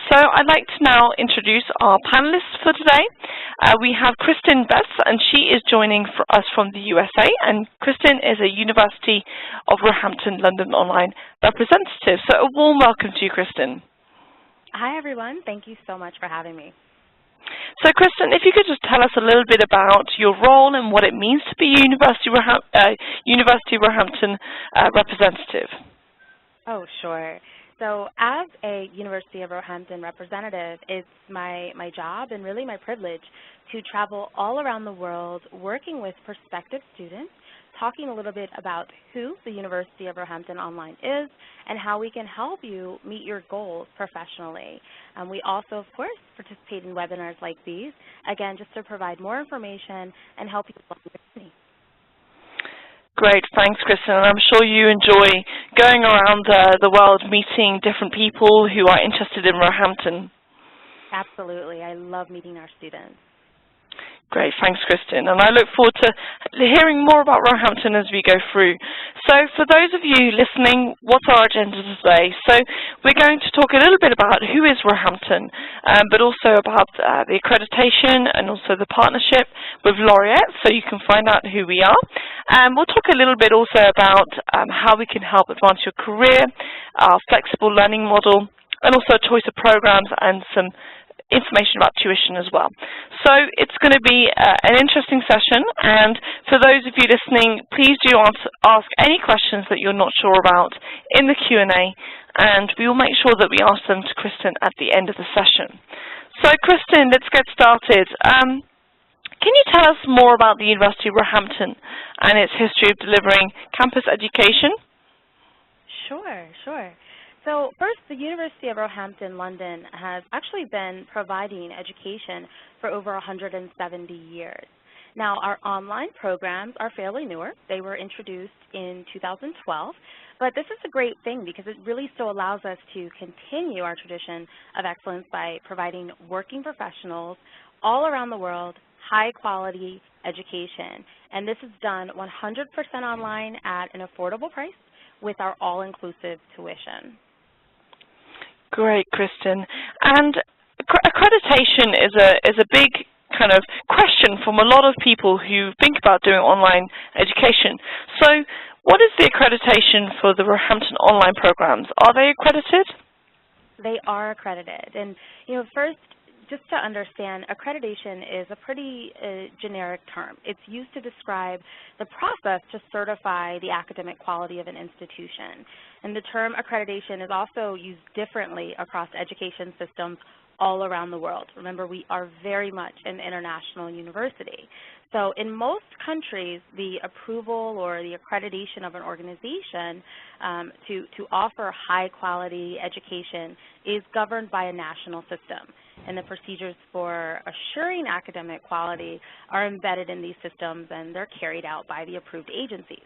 So I'd like to now introduce our panelists for today. We have Kristen Bess, and she is joining us from the USA, and Kristen is a University of Roehampton London Online representative. So a warm welcome to you, Kristen. Hi, everyone. Thank you so much for having me. So, Kristen, if you could just tell us a little bit about your role and what it means to be University of Roehampton representative. Oh, sure. So as a University of Roehampton representative, it's my job and really my privilege to travel all around the world working with prospective students, talking a little bit about who the University of Roehampton Online is and how we can help you meet your goals professionally. We also, of course, participate in webinars like these, again, just to provide more information and help you along your journey. Great, thanks, Kristen. And I'm sure you enjoy going around the world meeting different people who are interested in Roehampton. Absolutely. I love meeting our students. Great, thanks, Kristen. And I look forward to hearing more about Roehampton as we go through. So for those of you listening, what's our agenda today? So we're going to talk a little bit about who is Roehampton, but also about the accreditation and also the partnership with Laureate, so you can find out who we are. And we'll talk a little bit also about how we can help advance your career, our flexible learning model, and also a choice of programs and some information about tuition as well. So it's going to be an interesting session, and for those of you listening, please do ask any questions that you're not sure about in the Q&A, and we will make sure that we ask them to Kristen at the end of the session. So Kristen, let's get started. Can you tell us more about the University of Roehampton and its history of delivering campus education? Sure. So first, the University of Roehampton London has actually been providing education for over 170 years. Now, our online programs are fairly newer. They were introduced in 2012, but this is a great thing because it really still allows us to continue our tradition of excellence by providing working professionals all around the world high-quality education. And this is done 100% online at an affordable price with our all-inclusive tuition. Great, Kristen. And accreditation is a big kind of question from a lot of people who think about doing online education. So what is the accreditation for the Roehampton online programs? Are they accredited? They are accredited. And, first, just to understand, accreditation is a pretty generic term. It's used to describe the process to certify the academic quality of an institution. And the term accreditation is also used differently across education systems all around the world. Remember, we are very much an international university. So in most countries, the approval or the accreditation of an organization to offer high-quality education is governed by a national system. And the procedures for assuring academic quality are embedded in these systems, and they're carried out by the approved agencies.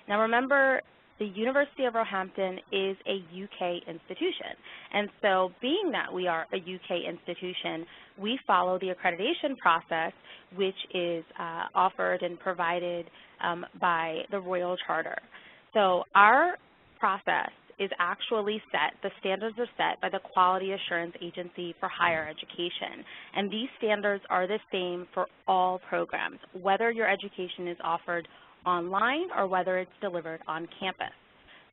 Now remember, the University of Roehampton is a UK institution, and so being that we are a UK institution, we follow the accreditation process, which is offered and provided by the Royal Charter. So our process is actually set, the standards are set by the Quality Assurance Agency for Higher Education, and these standards are the same for all programs, whether your education is offered online or whether it's delivered on campus.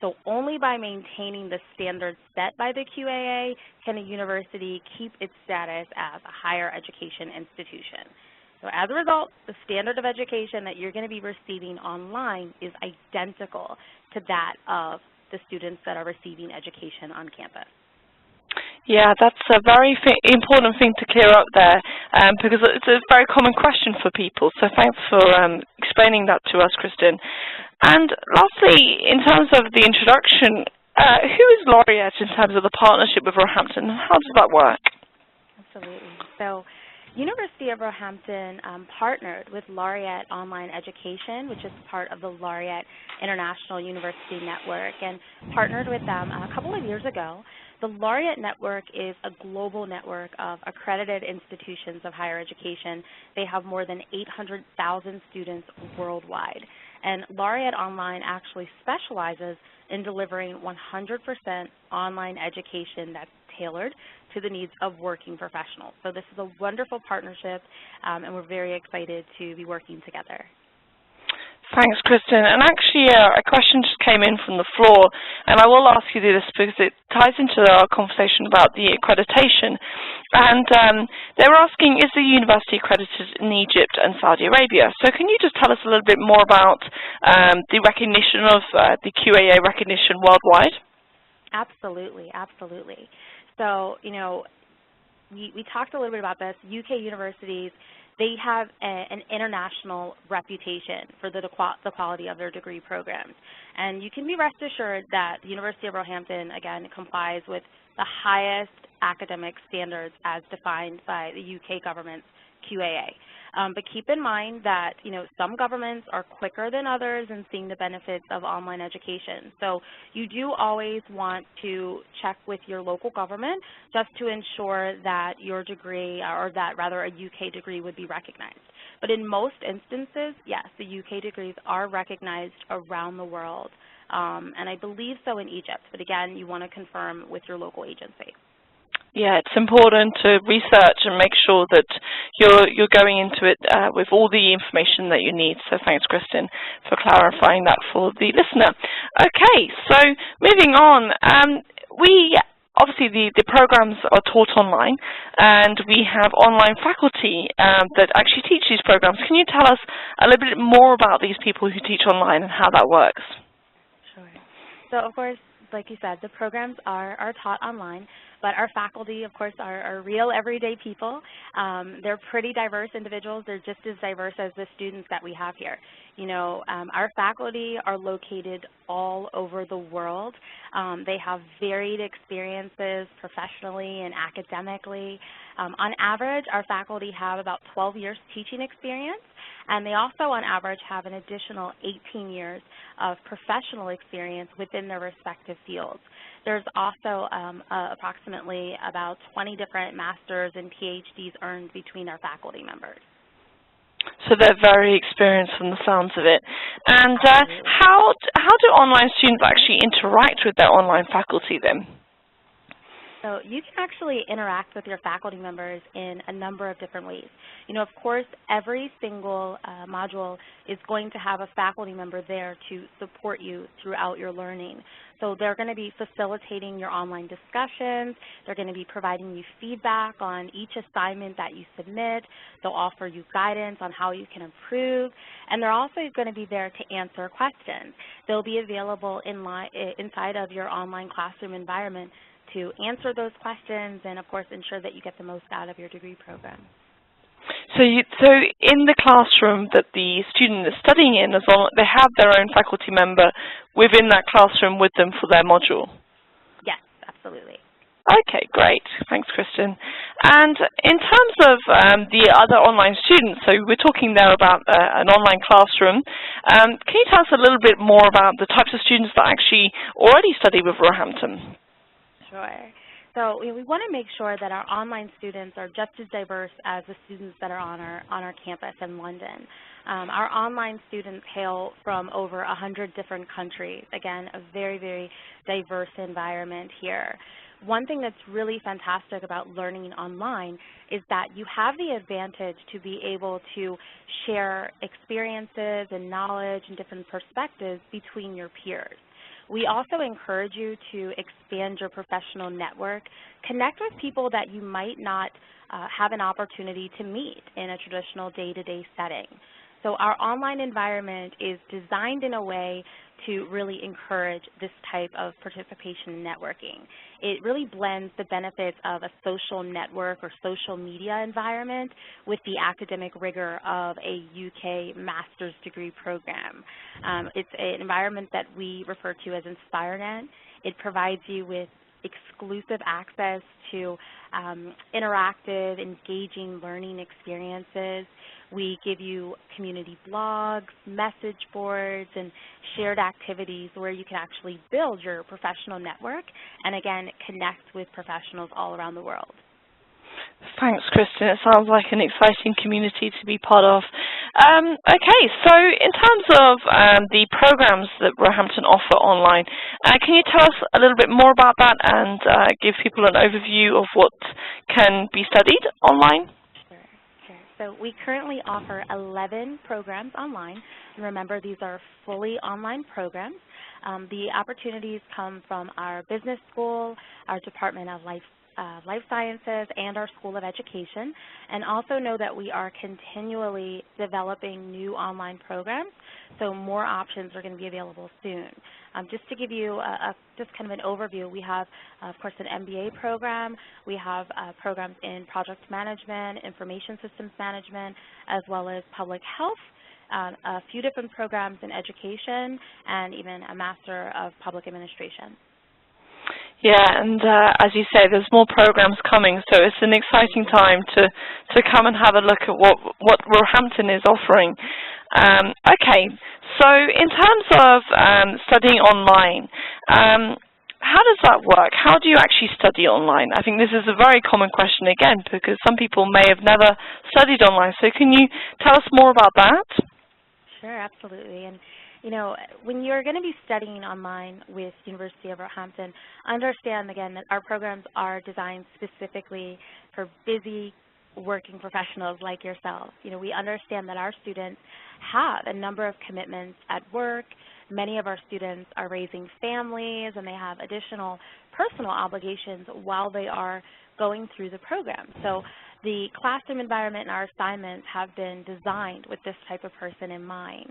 So only by maintaining the standards set by the QAA can a university keep its status as a higher education institution. So as a result, the standard of education that you're going to be receiving online is identical to that of the students that are receiving education on campus. Yeah, that's a very important thing to clear up there because it's a very common question for people. So thanks for explaining that to us, Kristen. And lastly, in terms of the introduction, who is Laureate in terms of the partnership with Roehampton? How does that work? Absolutely. So University of Roehampton partnered with Laureate Online Education, which is part of the Laureate International University Network, and partnered with them a couple of years ago. The Laureate Network is a global network of accredited institutions of higher education. They have more than 800,000 students worldwide. And Laureate Online actually specializes in delivering 100% online education that's tailored to the needs of working professionals. So this is a wonderful partnership, and we're very excited to be working together. Thanks, Kristen. And actually, a question just came in from the floor, and I will ask you this because it ties into our conversation about the accreditation. And they were asking, is the university accredited in Egypt and Saudi Arabia? So can you just tell us a little bit more about the recognition of the QAA recognition worldwide? Absolutely, absolutely. So, you know, we talked a little bit about this. UK universities, they have an international reputation for the quality of their degree programs. And you can be rest assured that the University of Roehampton, again, complies with the highest academic standards as defined by the UK government's QAA. But keep in mind that, you know, some governments are quicker than others in seeing the benefits of online education. So you do always want to check with your local government just to ensure that your degree, or that rather a UK degree, would be recognized. But in most instances, yes, the UK degrees are recognized around the world. And I believe so in Egypt. But again, you want to confirm with your local agency. Yeah, it's important to research and make sure that you're going into it with all the information that you need. So thanks, Kristen, for clarifying that for the listener. Okay, so moving on, obviously the programs are taught online, and we have online faculty that actually teach these programs. Can you tell us a little bit more about these people who teach online and how that works? Sure. So, of course, like you said, the programs are taught online, but our faculty, of course, are real everyday people. They're pretty diverse individuals. They're just as diverse as the students that we have here. You know, our faculty are located all over the world. They have varied experiences professionally and academically. On average, our faculty have about 12 years teaching experience, and they also, on average, have an additional 18 years of professional experience within their respective fields. There's also approximately about 20 different masters and PhDs earned between our faculty members. So they're very experienced from the sounds of it. And how do online students actually interact with their online faculty then? So you can actually interact with your faculty members in a number of different ways. You know, of course, every single module is going to have a faculty member there to support you throughout your learning. So they're going to be facilitating your online discussions. They're going to be providing you feedback on each assignment that you submit. They'll offer you guidance on how you can improve. And they're also going to be there to answer questions. They'll be available inside of your online classroom environment to answer those questions and, of course, ensure that you get the most out of your degree program. So in the classroom that the student is studying in, they have their own faculty member within that classroom with them for their module? Yes, absolutely. Okay, great. Thanks, Kristen. And in terms of the other online students, so we're talking there about an online classroom. Can you tell us a little bit more about the types of students that actually already study with Roehampton? Sure. So we want to make sure that our online students are just as diverse as the students that are on our campus in London. Our online students hail from over 100 different countries. Again, a very, very diverse environment here. One thing that's really fantastic about learning online is that you have the advantage to be able to share experiences and knowledge and different perspectives between your peers. We also encourage you to expand your professional network, connect with people that you might not have an opportunity to meet in a traditional day-to-day setting. So our online environment is designed in a way to really encourage this type of participation and networking. It really blends the benefits of a social network or social media environment with the academic rigor of a UK master's degree program. It's an environment that we refer to as InspireNet. It provides you with exclusive access to interactive, engaging learning experiences. We give you community blogs, message boards, and shared activities where you can actually build your professional network and, again, connect with professionals all around the world. Thanks, Kristen. It sounds like an exciting community to be part of. Okay, so in terms of the programs that Roehampton offer online, can you tell us a little bit more about that and give people an overview of what can be studied online? Sure, sure. So we currently offer 11 programs online. And remember, these are fully online programs. The opportunities come from our business school, our Department of Life Sciences, and our School of Education. And also know that we are continually developing new online programs, so more options are going to be available soon. Just to give you just kind of an overview, we have, of course, an MBA program. We have programs in project management, information systems management, as well as public health, a few different programs in education, and even a Master of Public Administration. Yeah, and as you say, there's more programs coming, so it's an exciting time to come and have a look at what Roehampton is offering. Okay, so in terms of studying online, how does that work? How do you actually study online? I think this is a very common question again, because some people may have never studied online, so can you tell us more about that? Sure, absolutely. And you know, when you're going to be studying online with University of Roehampton, understand again that our programs are designed specifically for busy working professionals like yourself. You know, we understand that our students have a number of commitments at work. Many of our students are raising families, and they have additional personal obligations while they are going through the program. So the classroom environment and our assignments have been designed with this type of person in mind.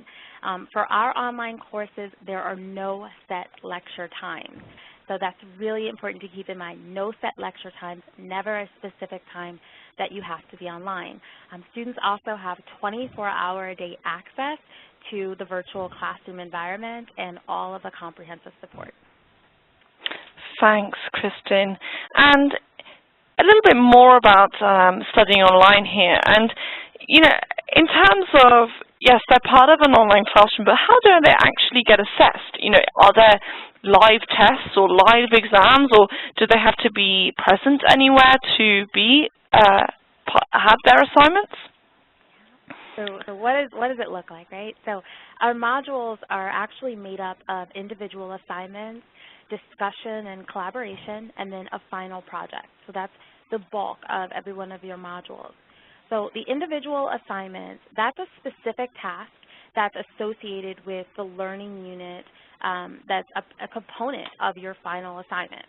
For our online courses, there are no set lecture times. So that's really important to keep in mind. No set lecture times, never a specific time that you have to be online. Students also have 24-hour-a-day access to the virtual classroom environment and all of the comprehensive support. Thanks, Kristen. And a little bit more about studying online here. And, you know, in terms of, yes, they're part of an online classroom, but how do they actually get assessed? You know, are there live tests or live exams, or do they have to be present anywhere to be have their assignments? So what does it look like, right? So our modules are actually made up of individual assignments, discussion and collaboration, and then a final project. So that's the bulk of every one of your modules. So the individual assignments, that's a specific task that's associated with the learning unit that's a component of your final assignment.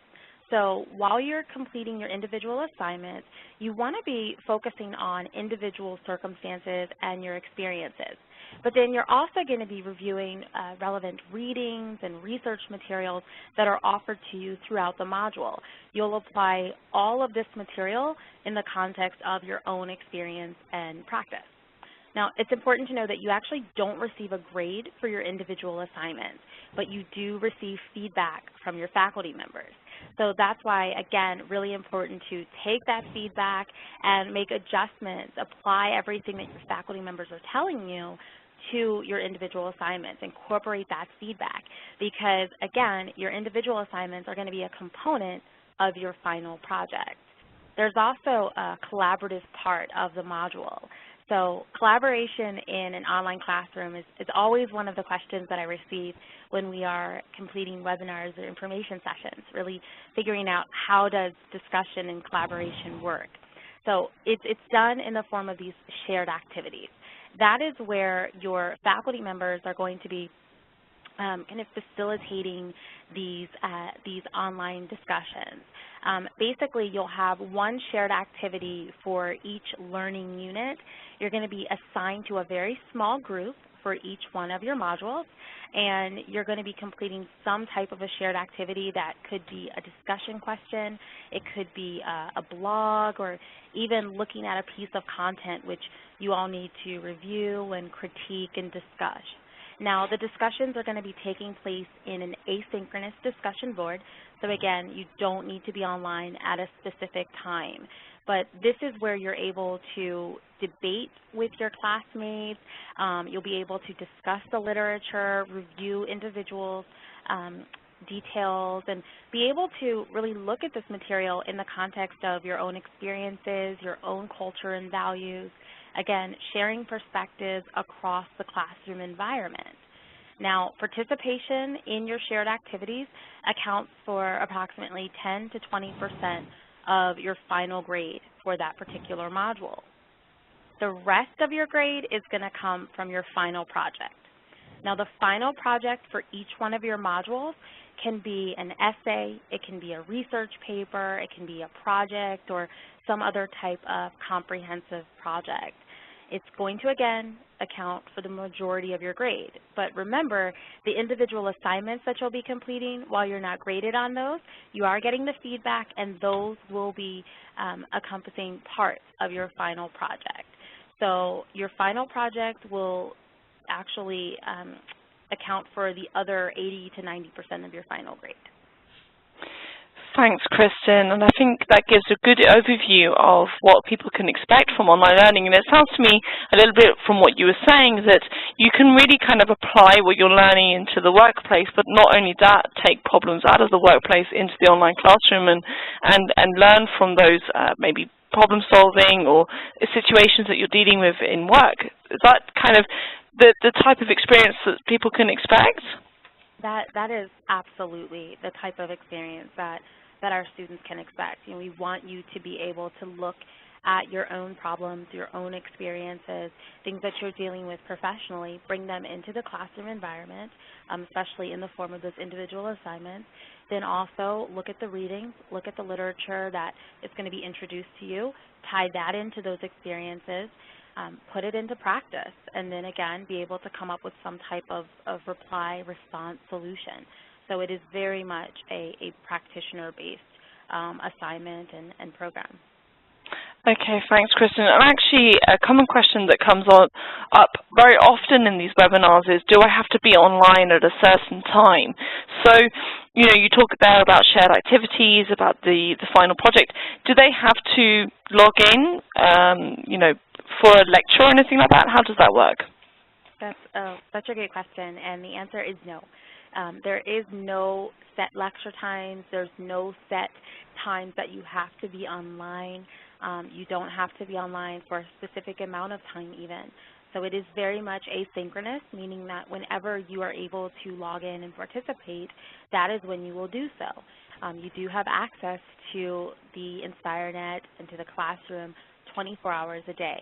So while you're completing your individual assignments, you want to be focusing on individual circumstances and your experiences. But then you're also going to be reviewing relevant readings and research materials that are offered to you throughout the module. You'll apply all of this material in the context of your own experience and practice. Now, it's important to know that you actually don't receive a grade for your individual assignments, but you do receive feedback from your faculty members. So that's why, again, really important to take that feedback and make adjustments, apply everything that your faculty members are telling you to your individual assignments, incorporate that feedback, because, again, your individual assignments are going to be a component of your final project. There's also a collaborative part of the module. So collaboration in an online classroom is always one of the questions that I receive when we are completing webinars or information sessions, really figuring out how does discussion and collaboration work. So it's done in the form of these shared activities. That is where your faculty members are going to be kind of facilitating these online discussions. Basically, you'll have one shared activity for each learning unit. You're going to be assigned to a very small group for each one of your modules, and you're going to be completing some type of a shared activity that could be a discussion question, it could be a blog, or even looking at a piece of content which you all need to review and critique and discuss. Now, the discussions are going to be taking place in an asynchronous discussion board. So again, you don't need to be online at a specific time. But this is where you're able to debate with your classmates. You'll be able to discuss the literature, review individuals' details, and be able to really look at this material in the context of your own experiences, your own culture and values, Again, sharing perspectives across the classroom environment. Now, participation in your shared activities accounts for approximately 10 to 20% of your final grade for that particular module. The rest of your grade is going to come from your final project. Now, the final project for each one of your modules can be an essay, it can be a research paper, it can be a project, or some other type of comprehensive project. It's going to, again, account for the majority of your grade. But remember, the individual assignments that you'll be completing, while you're not graded on those, you are getting the feedback, and those will be encompassing parts of your final project. So your final project will actually account for the other 80 to 90% of your final grade. Thanks, Kristen, and I think that gives a good overview of what people can expect from online learning. And it sounds to me a little bit from what you were saying that you can really kind of apply what you're learning into the workplace, but not only that, take problems out of the workplace into the online classroom and learn from those maybe problem solving or situations that you're dealing with in work. Is that kind of the type of experience that people can expect? That is absolutely the type of experience that our students can expect. You know, we want you to be able to look at your own problems, your own experiences, things that you're dealing with professionally, bring them into the classroom environment, especially in the form of those individual assignments. Then also look at the readings, look at the literature that is going to be introduced to you, tie that into those experiences, put it into practice, and then again be able to come up with some type of reply, response, solution. So it is very much a practitioner-based assignment and program. Okay, thanks, Kristen. And actually, a common question that comes up very often in these webinars is, do I have to be online at a certain time? So, you know, you talk there about shared activities, about the final project. Do they have to log in, you know, for a lecture or anything like that? How does that work? That's such a great question, and the answer is no. There is no set lecture times. There's no set times that you have to be online. You don't have to be online for a specific amount of time even. So it is very much asynchronous, meaning that whenever you are able to log in and participate, that is when you will do so. You do have access to the InspireNet and to the classroom 24 hours a day.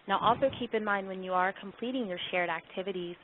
Now, also keep in mind when you are completing your shared activities,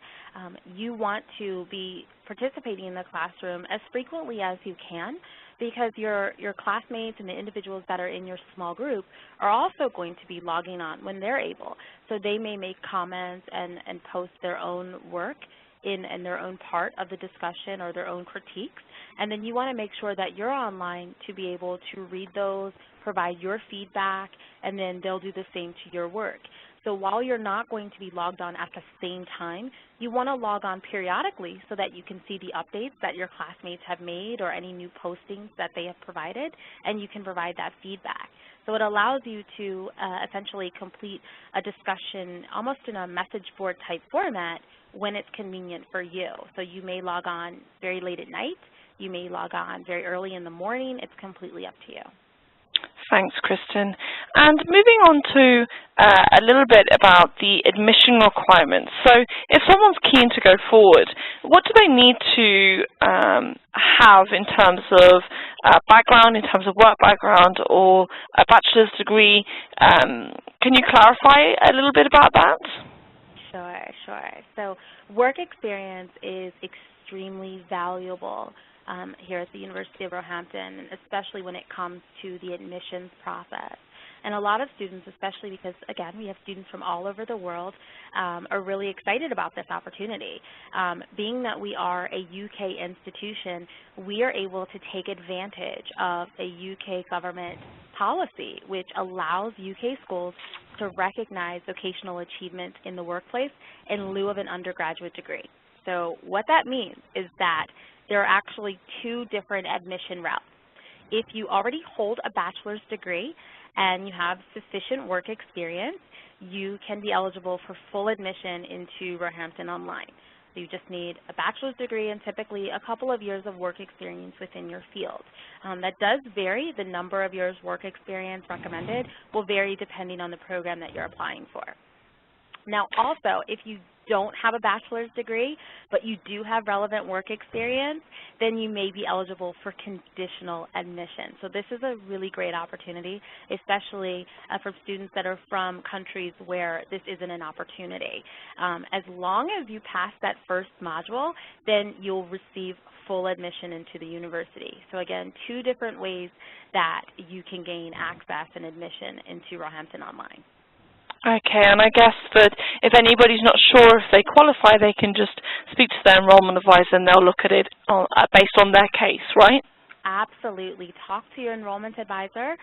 you want to be participating in the classroom as frequently as you can, because your classmates and the individuals that are in your small group are also going to be logging on when they're able. So they may make comments and post their own work in their own part of the discussion or their own critiques. And then you want to make sure that you're online to be able to read those, provide your feedback, and then they'll do the same to your work. So while you're not going to be logged on at the same time, you want to log on periodically so that you can see the updates that your classmates have made or any new postings that they have provided, and you can provide that feedback. So it allows you to essentially complete a discussion almost in a message board type format when it's convenient for you. So you may log on very late at night, you may log on very early in the morning. It's completely up to you. Thanks, Kristen. And moving on to a little bit about the admission requirements. So if someone's keen to go forward, what do they need to have in terms of background, in terms of work background, or a bachelor's degree? Can you clarify a little bit about that? Sure. So work experience is extremely valuable here at the University of Roehampton, especially when it comes to the admissions process. And a lot of students, especially because, again, we have students from all over the world, are really excited about this opportunity. Being that we are a UK institution, we are able to take advantage of a UK government policy which allows UK schools to recognize vocational achievement in the workplace in lieu of an undergraduate degree. So what that means is that there are actually two different admission routes. If you already hold a bachelor's degree and you have sufficient work experience, you can be eligible for full admission into Roehampton Online. So you just need a bachelor's degree and typically a couple of years of work experience within your field. That does vary. The number of years work experience recommended will vary depending on the program that you're applying for. Now also, if you don't have a bachelor's degree, but you do have relevant work experience, then you may be eligible for conditional admission. So this is a really great opportunity, especially for students that are from countries where this isn't an opportunity. As long as you pass that first module, then you'll receive full admission into the university. So again, 2 different ways that you can gain access and admission into Roehampton Online. Okay, and I guess that if anybody's not sure if they qualify, they can just speak to their enrollment advisor and they'll look at it based on their case, right? Absolutely. Talk to your enrollment advisor.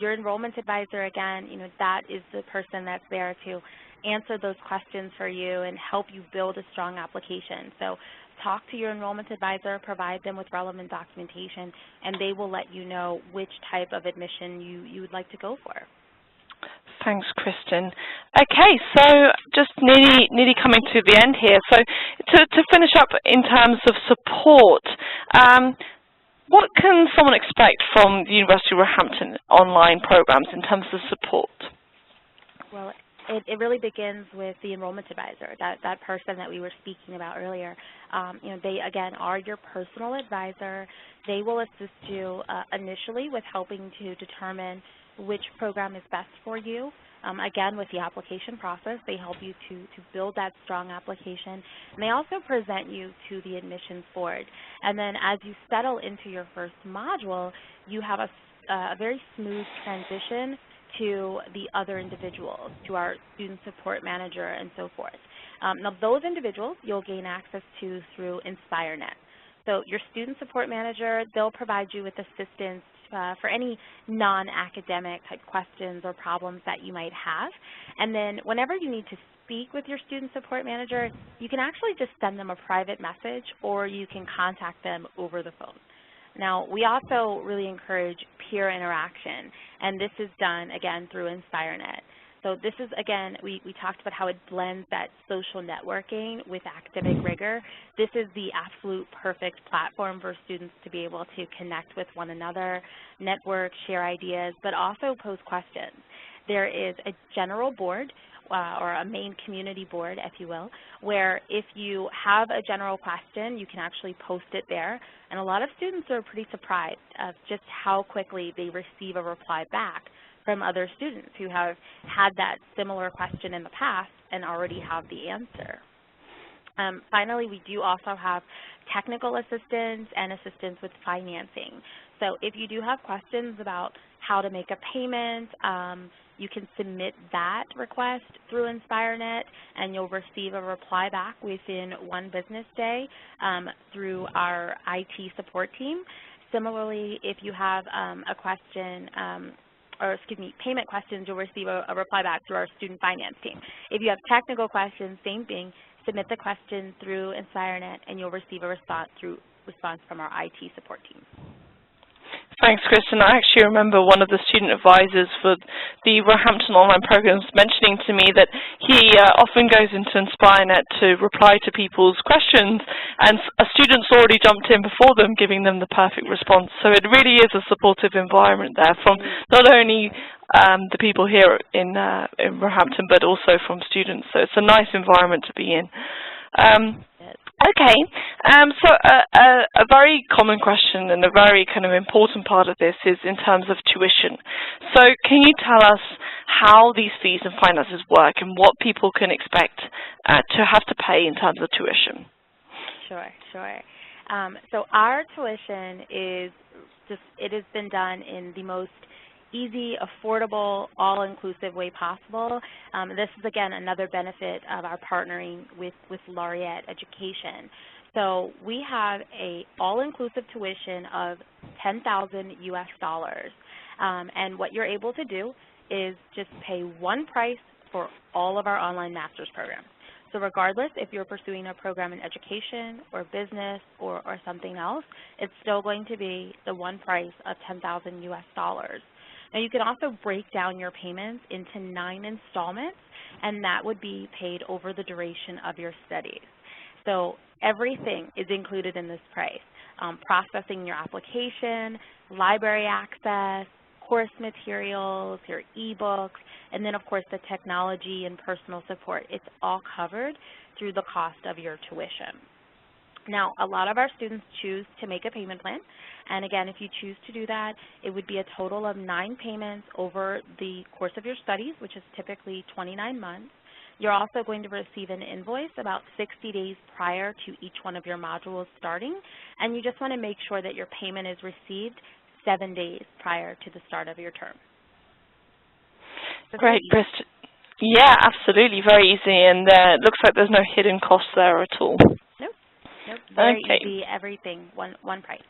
Your enrollment advisor, again, that is the person that's there to answer those questions for you and help you build a strong application. So talk to your enrollment advisor, provide them with relevant documentation, and they will let you know which type of admission you would like to go for. Thanks, Kristen. Okay, so just nearly coming to the end here. So to finish up in terms of support, what can someone expect from the University of Roehampton online programs in terms of support? Well, it really begins with the enrollment advisor, that person that we were speaking about earlier. They, again, are your personal advisor. They will assist you initially with helping to determine which program is best for you. Again, with the application process, they help you to build that strong application. And they also present you to the admissions board. And then as you settle into your first module, you have a very smooth transition to the other individuals, to our student support manager and so forth. Now, those individuals you'll gain access to through InspireNet. So your student support manager, they'll provide you with assistance for any non-academic type questions or problems that you might have. And then whenever you need to speak with your student support manager, you can actually just send them a private message or you can contact them over the phone. Now, we also really encourage peer interaction, and this is done, again, through InspireNet. So this is, again, we talked about how it blends that social networking with academic rigor. This is the absolute perfect platform for students to be able to connect with one another, network, share ideas, but also pose questions. There is a general board, or a main community board, if you will, where if you have a general question, you can actually post it there. And a lot of students are pretty surprised of just how quickly they receive a reply back from other students who have had that similar question in the past and already have the answer. Finally, we do also have technical assistance and assistance with financing. So if you do have questions about how to make a payment, you can submit that request through InspireNet and you'll receive a reply back within 1 business day through our IT support team. Similarly, if you have a question, payment questions, you'll receive a reply back through our student finance team. If you have technical questions, same thing, submit the question through InspireNet and you'll receive a response from our IT support team. Thanks, Kristen. I actually remember one of the student advisors for the Roehampton online programs mentioning to me that he often goes into InspireNet to reply to people's questions, and a student's already jumped in before them, giving them the perfect response. So it really is a supportive environment there from not only the people here in Roehampton, but also from students. So it's a nice environment to be in. Okay, so a very common question and a very kind of important part of this is in terms of tuition. So can you tell us how these fees and finances work and what people can expect to have to pay in terms of tuition? Sure. So our tuition it has been done in the most easy, affordable, all-inclusive way possible. This is, again, another benefit of our partnering with Laureate Education. So we have a all-inclusive tuition of $10,000 US. And what you're able to do is just pay one price for all of our online master's programs. So regardless if you're pursuing a program in education or business or something else, it's still going to be the one price of $10,000 US. Now, you can also break down your payments into 9 installments, and that would be paid over the duration of your studies. So everything is included in this price. Processing your application, library access, course materials, your e-books, and then of course the technology and personal support. It's all covered through the cost of your tuition. Now, a lot of our students choose to make a payment plan, and again, if you choose to do that, it would be a total of 9 payments over the course of your studies, which is typically 29 months. You're also going to receive an invoice about 60 days prior to each one of your modules starting, and you just want to make sure that your payment is received 7 days prior to the start of your term. Great, Kristen. Yeah, absolutely, very easy, and it looks like there's no hidden costs there at all. Nope, very easy, everything, one price.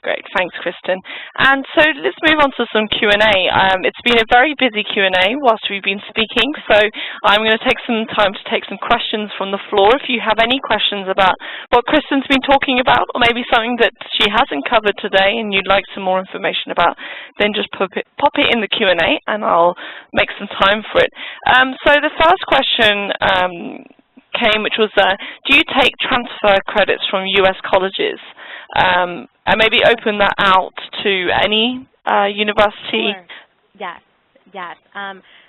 Great, thanks, Kristen. And so let's move on to some Q&A. It's been a very busy Q&A whilst we've been speaking, so I'm going to take some time to take some questions from the floor. If you have any questions about what Kristen's been talking about, or maybe something that she hasn't covered today and you'd like some more information about, then just pop it in the Q&A and I'll make some time for it. So the first question came, which was, do you take transfer credits from U.S. colleges? And maybe open that out to any university. Sure. Yes.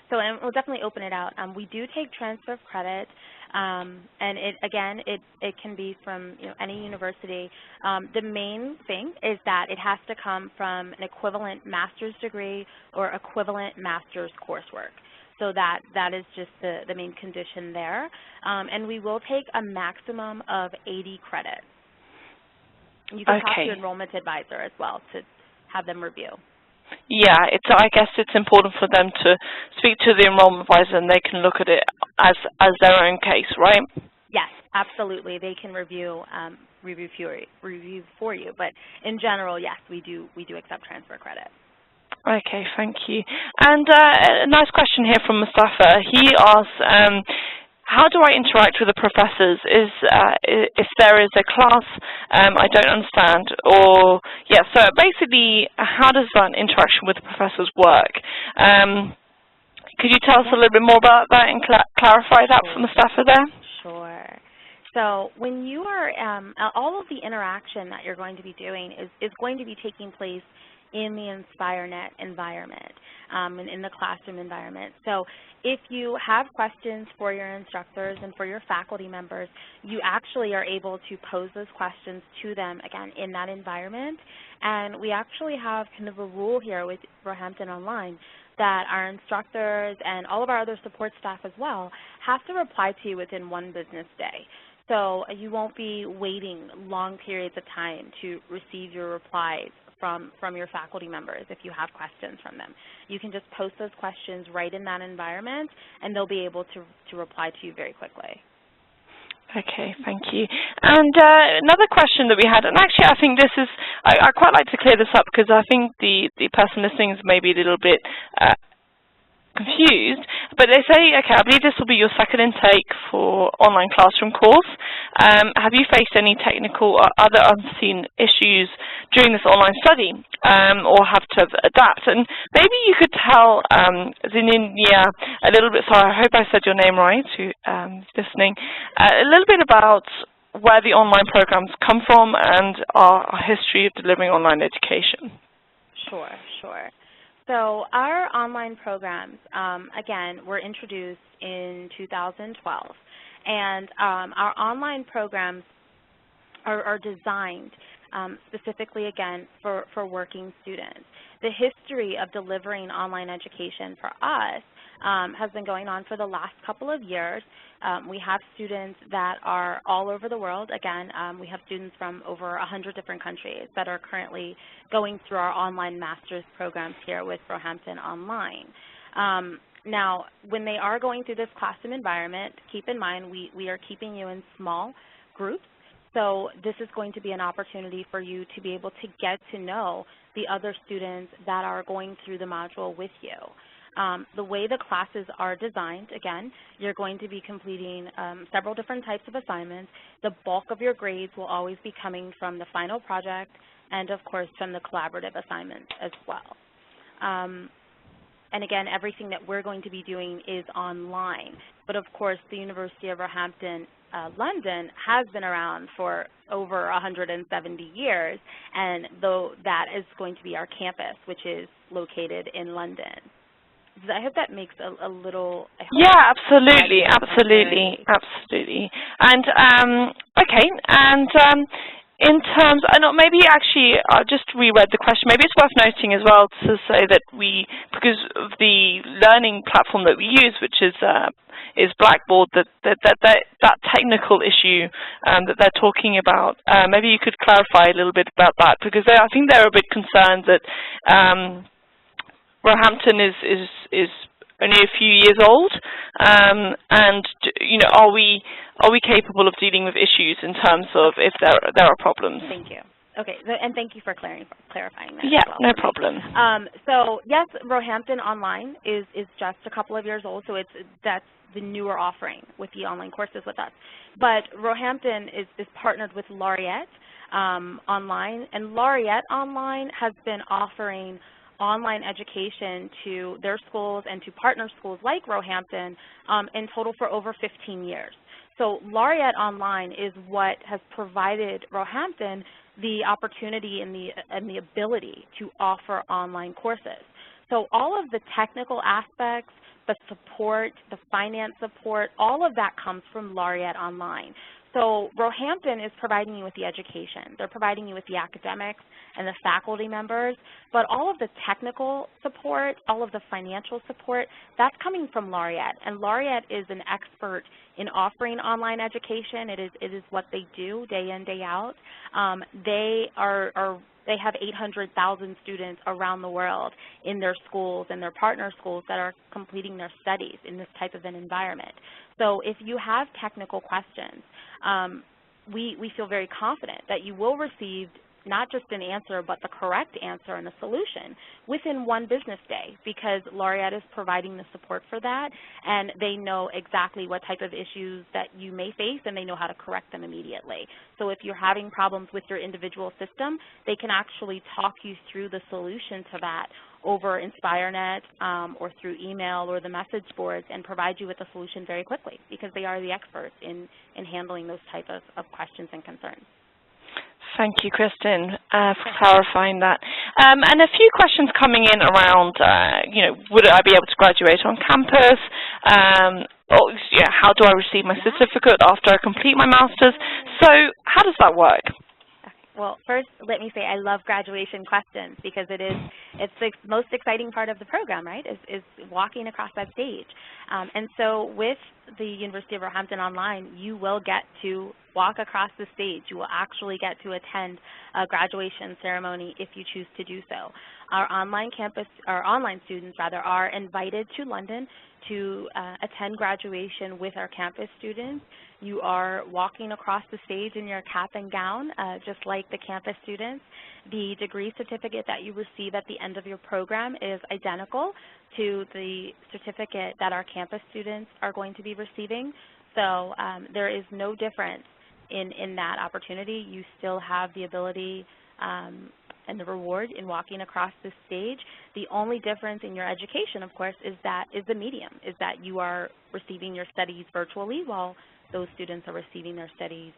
So and we'll definitely open it out. We do take transfer credit, and it can be from any university. The main thing is that it has to come from an equivalent master's degree or equivalent master's coursework. So that is just the main condition there. And we will take a maximum of 80 credits. You can talk to your enrollment advisor as well to have them review. Yeah, I guess it's important for them to speak to the enrollment advisor and they can look at it as their own case, right? Yes, absolutely. They can review for you. But in general, yes, we do accept transfer credit. Okay, thank you. And a nice question here from Mustafa. He asks, how do I interact with the professors? If there is a class I don't understand, or so basically, how does that interaction with the professors work? Could you tell us a little bit more about that and clarify that for Mustafa there? Sure. So when you are, all of the interaction that you're going to be doing is going to be taking place in the InspireNet environment, in the classroom environment. So if you have questions for your instructors and for your faculty members, you actually are able to pose those questions to them, again, in that environment. And we actually have kind of a rule here with Roehampton Online that our instructors and all of our other support staff as well have to reply to you within 1 business day. So you won't be waiting long periods of time to receive your replies from your faculty members if you have questions from them. You can just post those questions right in that environment and they'll be able to reply to you very quickly. Okay, thank you. And another question that we had, and actually I think this is, I quite like to clear this up because I think the person listening is maybe a little bit confused, but they say, okay, I believe this will be your second intake for online classroom course. Have you faced any technical or other unseen issues during this online study, or have to adapt? And maybe you could tell Zininia a little bit, sorry, I hope I said your name right, who's listening, a little bit about where the online programs come from and our history of delivering online education. Sure. So our online programs, again, were introduced in 2012. And our online programs are designed specifically, again, for working students. The history of delivering online education for us has been going on for the last couple of years. We have students that are all over the world. Again, we have students from over 100 different countries that are currently going through our online master's programs here with Roehampton Online. Now, when they are going through this classroom environment, keep in mind we are keeping you in small groups. So this is going to be an opportunity for you to be able to get to know the other students that are going through the module with you. The way the classes are designed, again, you're going to be completing several different types of assignments. The bulk of your grades will always be coming from the final project and, of course, from the collaborative assignments as well. And again, everything that we're going to be doing is online. But of course, the University of Roehampton London has been around for over 170 years, and though that is going to be our campus, which is located in London. I hope that makes a little. Yeah, absolutely. And okay, and in terms, maybe actually I just reread the question. Maybe it's worth noting as well to say that because of the learning platform that we use, which is Blackboard, that technical issue that they're talking about. Maybe you could clarify a little bit about that, because I think they're a bit concerned that Roehampton is only a few years old, and are we capable of dealing with issues in terms of if there are problems? Thank you. Okay, and thank you for clarifying that. Yeah, as well. No problem. So yes, Roehampton Online is just a couple of years old, so that's the newer offering with the online courses with us. But Roehampton is partnered with Laureate Online, and Laureate Online has been offering online education to their schools and to partner schools like Roehampton in total for over 15 years. So Laureate Online is what has provided Roehampton the opportunity and the ability to offer online courses. So all of the technical aspects, the support, the finance support, all of that comes from Laureate Online. So Roehampton is providing you with the education. They're providing you with the academics and the faculty members, but all of the technical support, all of the financial support, that's coming from Laureate. And Laureate is an expert in offering online education. It is what they do day in, day out. They have 800,000 students around the world in their schools and their partner schools that are completing their studies in this type of an environment. So if you have technical questions, we feel very confident that you will receive not just an answer, but the correct answer and a solution within one business day, because Laureate is providing the support for that, and they know exactly what type of issues that you may face, and they know how to correct them immediately. So if you're having problems with your individual system, they can actually talk you through the solution to that over InspireNet or through email or the message boards, and provide you with a solution very quickly, because they are the experts in handling those type of questions and concerns. Thank you, Kristen, for clarifying that. And a few questions coming in around, would I be able to graduate on campus? How do I receive my certificate after I complete my master's? So how does that work? Well, first, let me say I love graduation questions, because it's the most exciting part of the program, right, is walking across that stage. And so with the University of Roehampton Online, you will get to walk across the stage. You will actually get to attend a graduation ceremony if you choose to do so. Our online students are invited to London to attend graduation with our campus students. You are walking across the stage in your cap and gown, just like the campus students. The degree certificate that you receive at the end of your program is identical to the certificate that our campus students are going to be receiving. So there is no difference in that opportunity. You still have the ability and the reward in walking across this stage. The only difference in your education, of course, is the medium, is that you are receiving your studies virtually while those students are receiving their studies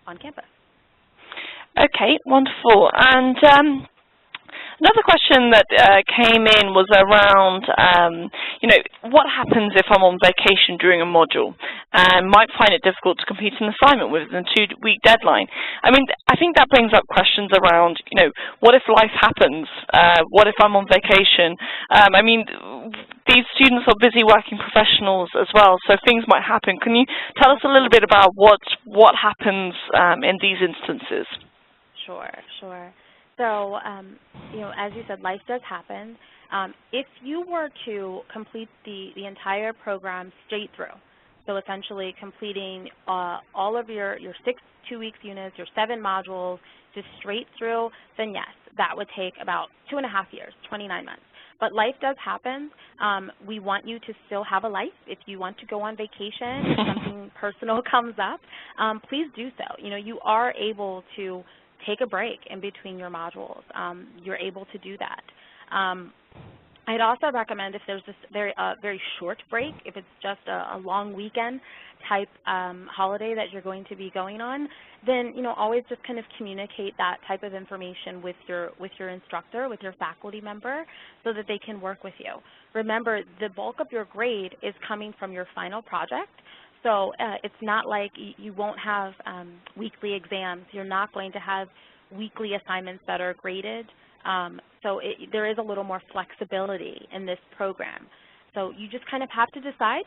on campus. Okay, wonderful. And another question that came in was around, what happens if I'm on vacation during a module and might find it difficult to complete an assignment within a 2-week deadline? I mean, I think that brings up questions around, what if life happens? What if I'm on vacation? I mean, these students are busy working professionals as well, so things might happen. Can you tell us a little bit about what happens in these instances? Sure. So, as you said, life does happen. If you were to complete the entire program straight through, so essentially completing all of your 6 2-week units, your 7 modules, just straight through, then yes, that would take about 2.5 years, 29 months. But life does happen. We want you to still have a life. If you want to go on vacation, if something personal comes up, please do so. You are able to take a break in between your modules. You're able to do that. I'd also recommend if there's this very short break, if it's just a long weekend type holiday that you're going to be going on, then always just kind of communicate that type of information with your instructor, with your faculty member, so that they can work with you. Remember, the bulk of your grade is coming from your final project. So it's not like you won't have weekly exams. You're not going to have weekly assignments that are graded. So there is a little more flexibility in this program. So you just kind of have to decide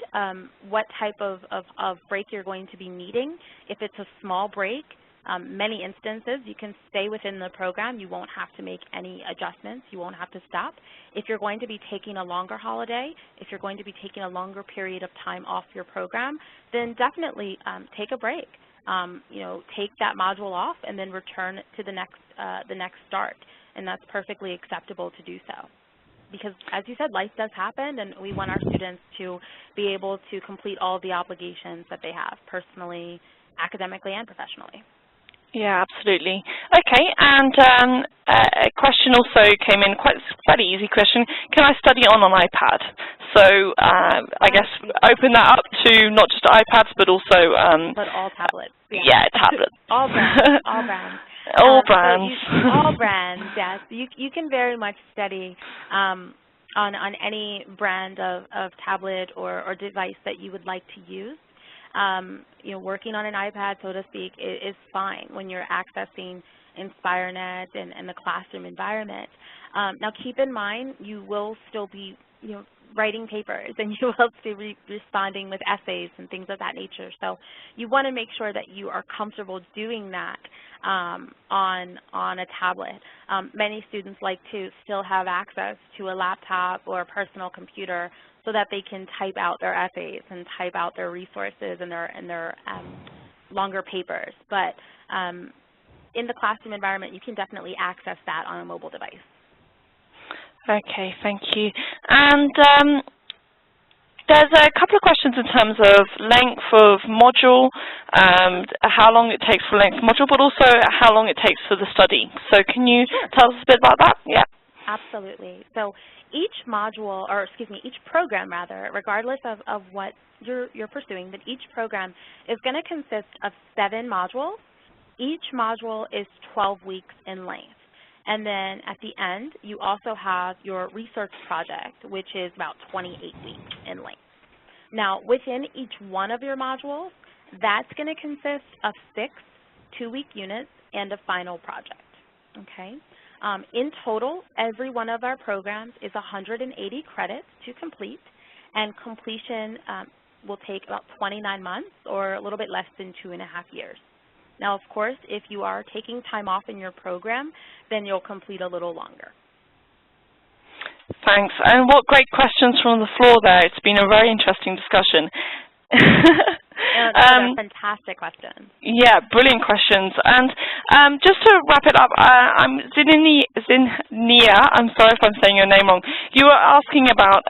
what type of break you're going to be needing. If it's a small break, many instances you can stay within the program. You won't have to make any adjustments. You won't have to stop. If you're going to be taking a longer holiday, if you're going to be taking a longer period of time off your program, then definitely take a break. Take that module off and then return to the next start. And that's perfectly acceptable to do so. Because, as you said, life does happen, and we want our students to be able to complete all of the obligations that they have, personally, academically, and professionally. Yeah, absolutely. Okay, and a question also came in, quite an easy question. Can I study on an iPad? So I guess open that up to not just iPads, but also but all tablets. Yeah, tablets. All brands. All brands. All brands. All brands, yes. You can very much study on any brand of tablet or device that you would like to use. Working on an iPad, so to speak, is fine when you're accessing InspireNet and the classroom environment. Now, keep in mind, you will still be, writing papers, and you will still be responding with essays and things of that nature. So you want to make sure that you are comfortable doing that on a tablet. Many students like to still have access to a laptop or a personal computer so that they can type out their essays and type out their resources and their longer papers. But in the classroom environment, you can definitely access that on a mobile device. Okay, thank you. And there's a couple of questions in terms of length of module, how long it takes for length of module, but also how long it takes for the study. So can you tell us a bit about that? Yeah. Absolutely. So each module, or excuse me, each program rather, regardless of what you're pursuing, but each program is going to consist of 7 modules. Each module is 12 weeks in length. And then at the end, you also have your research project, which is about 28 weeks in length. Now, within each one of your modules, that's going to consist of 6 2-week units and a final project, okay? In total, every one of our programs is 180 credits to complete, and completion will take about 29 months or a little bit less than 2.5 years. Now, of course, if you are taking time off in your program, then you'll complete a little longer. Thanks. And what great questions from the floor there. It's been a very interesting discussion. Those are fantastic questions. Yeah, brilliant questions. And just to wrap it up, I'm Zinnia, I'm sorry if I'm saying your name wrong. You were asking about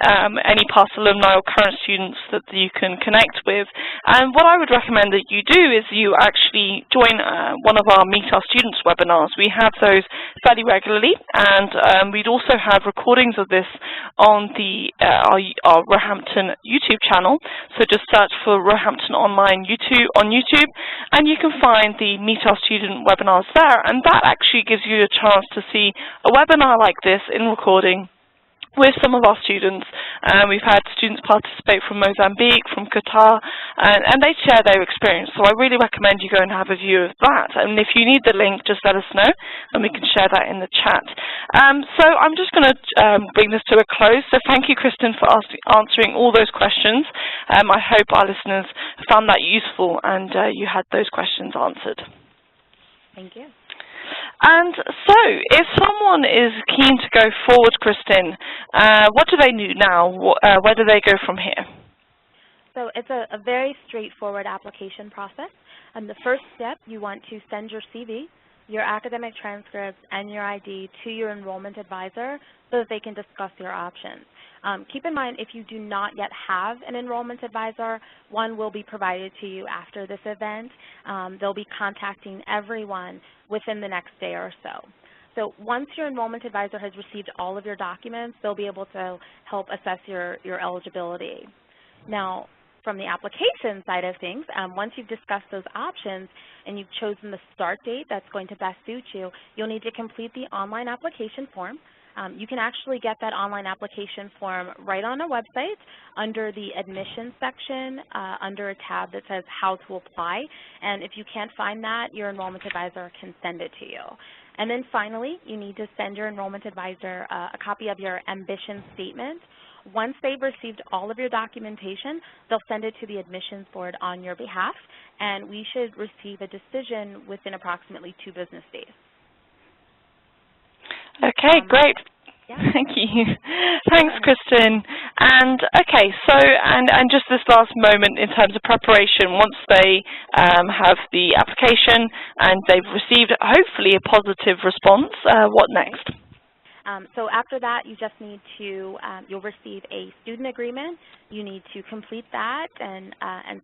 any past alumni or current students that you can connect with. And what I would recommend that you do is you actually join one of our Meet Our Students webinars. We have those fairly regularly, and we'd also have recordings of this on our Roehampton YouTube channel. So just search for Roehampton Online on YouTube, and you can find the Meet Our Student webinars there, and that actually gives you a chance to see a webinar like this in recording with some of our students. We've had students participate from Mozambique, from Qatar, and they share their experience. So I really recommend you go and have a view of that. And if you need the link, just let us know, and we can share that in the chat. So I'm just going to bring this to a close. So thank you, Kristen, for answering all those questions. I hope our listeners found that useful and you had those questions answered. Thank you. And so, if someone is keen to go forward, Kristen, what do they do now? Where do they go from here? So it's a very straightforward application process. And the first step, you want to send your CV, your academic transcripts, and your ID to your enrollment advisor so that they can discuss your options. Keep in mind, if you do not yet have an enrollment advisor, one will be provided to you after this event. They'll be contacting everyone within the next day or so. So once your enrollment advisor has received all of your documents, they'll be able to help assess your eligibility. Now, from the application side of things, once you've discussed those options and you've chosen the start date that's going to best suit you, you'll need to complete the online application form. You can actually get that online application form right on our website under the admissions section, under a tab that says how to apply. And if you can't find that, your enrollment advisor can send it to you. And then finally, you need to send your enrollment advisor a copy of your ambition statement. Once they've received all of your documentation, they'll send it to the admissions board on your behalf, and we should receive a decision within approximately 2 business days. Okay, great. Yeah. Thank you. Thanks, Kristen. And okay, so and just this last moment in terms of preparation, once they have the application and they've received hopefully a positive response, what next? So after that, you just need to, you'll receive a student agreement. You need to complete that and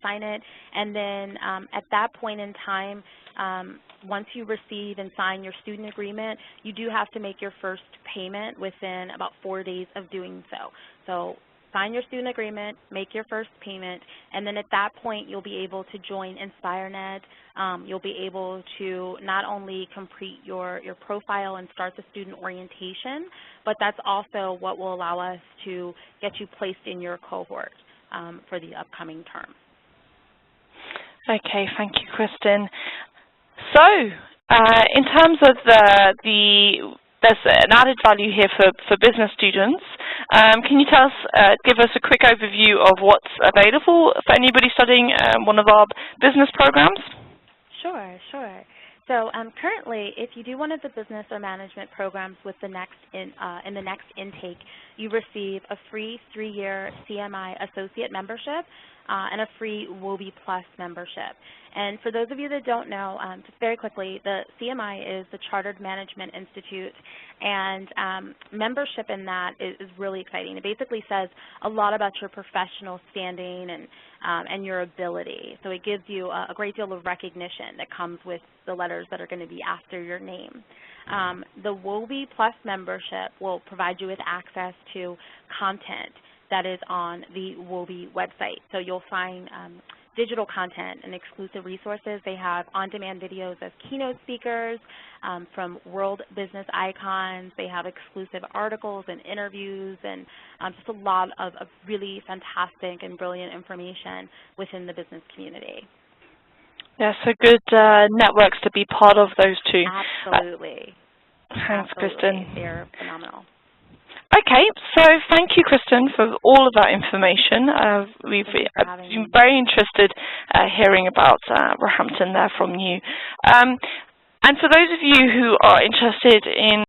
sign it. And then at that point in time, once you receive and sign your student agreement, you do have to make your first payment within about 4 days of doing so. So sign your student agreement, make your first payment, and then at that point you'll be able to join InspireNet. You'll be able to not only complete your profile and start the student orientation, but that's also what will allow us to get you placed in your cohort for the upcoming term. Okay, thank you, Kristen. So, in terms of there's an added value here for business students. Can you give us a quick overview of what's available for anybody studying one of our business programs? Sure. So currently, if you do one of the business or management programs with the in the next intake, you receive a free 3-year CMI associate membership and a free WOBE Plus membership. And for those of you that don't know, just very quickly, the CMI is the Chartered Management Institute, and membership in that is really exciting. It basically says a lot about your professional standing and your ability. So it gives you a great deal of recognition that comes with the letters that are going to be after your name. The WOBE Plus membership will provide you with access to content that is on the WOBE website. So you'll find digital content and exclusive resources. They have on-demand videos of keynote speakers from world business icons. They have exclusive articles and interviews and just a lot of really fantastic and brilliant information within the business community. Yeah, so good networks to be part of those two. Absolutely. Thanks, Kristen. They're phenomenal. Okay, so thank you, Kristen, for all of that information. We've been very interested hearing about Roehampton there from you. And for those of you who are interested in